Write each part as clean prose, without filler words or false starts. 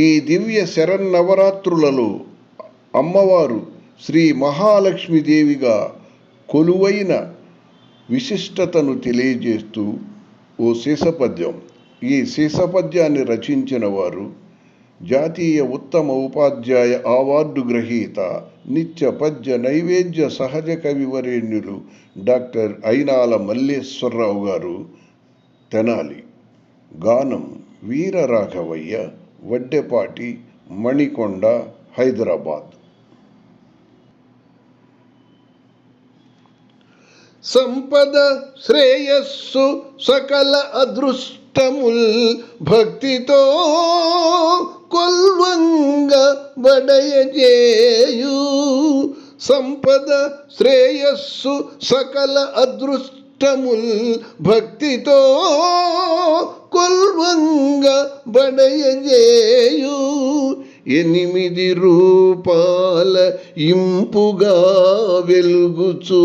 ఈ దివ్య శరన్నవరాత్రులలో అమ్మవారు శ్రీ మహాలక్ష్మీదేవిగా కొలువైన విశిష్టతను తెలియజేస్తూ ఓ శీసపద్యం. ఈ శీసపద్యాన్ని రచించిన వారు జాతీయ ఉత్తమ ఉపాధ్యాయ అవార్డు గ్రహీత, నిత్య పద్య నైవేద్య సహజ కవివరేణ్యులు డాక్టర్ అయినాల మల్లేశ్వరరావు గారు, తెనాలి. గానం వీరరాఘవయ్య, వడ్డెపాటి, మణికొండ, హైదరాబాద్. సంపద శ్రేయస్సు సకల అదృష్టముల్ భక్తితో కొల్వంగ బడయజేయు. సంపద శ్రేయస్సు సకల అదృష్టముల్ భక్తితో కొల్వంగ బడయజేయు. 8 రూపాల ఇంపుగా వెలుగుచు,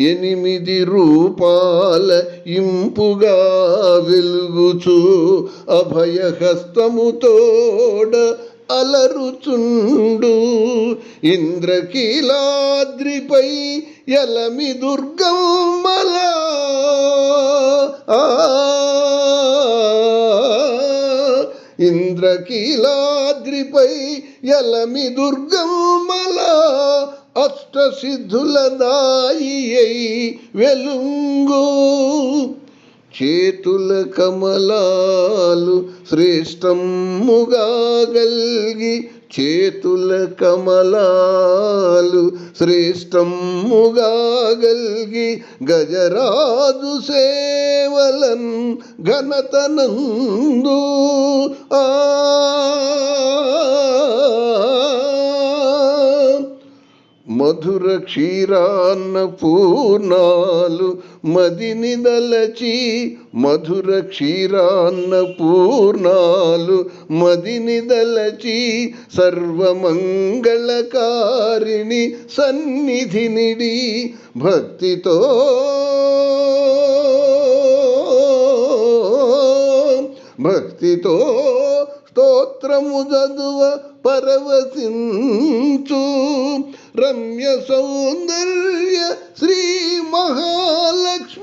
8 రూపాల ఇంపుగా వెలుగుచు, అభయహస్తముతోడ అలరుచుండు. ఇంద్రకీలాద్రిపై యలమి దుర్గమ్మల ఇంద్రకీలాద్రిపై యలమి దుర్గమ్మల అష్టసిద్ధుల దాయి వెలుంగు. చేతుల కమలాలు శ్రేష్టముగా గల్గి, చేతుల కమలాలు శ్రేష్టముగా గల్గి, గజరాజు సేవలన్ ఘనతనందు. మధుర క్షీరాన్న పూర్ణాలు మదిని దలచి, మధుర క్షీరాన్న పూర్ణాలు మదిని దలచి, సర్వమంగళకారిణి సన్నిధినిడి భక్తితో భక్తితో స్తోత్రము చదువ పరవశించు. రమ్య సౌందర్య శ్రీ మహాలక్ష్మీదేవి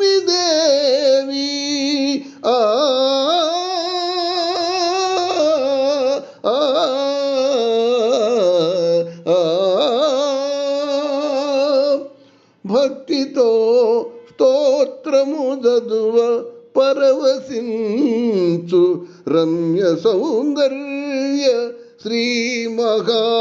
భక్తితో స్తోత్రము చదువ పరవశించు. రమ్య సౌందర్య శ్రీ మహాలక్ష్మీదేవి.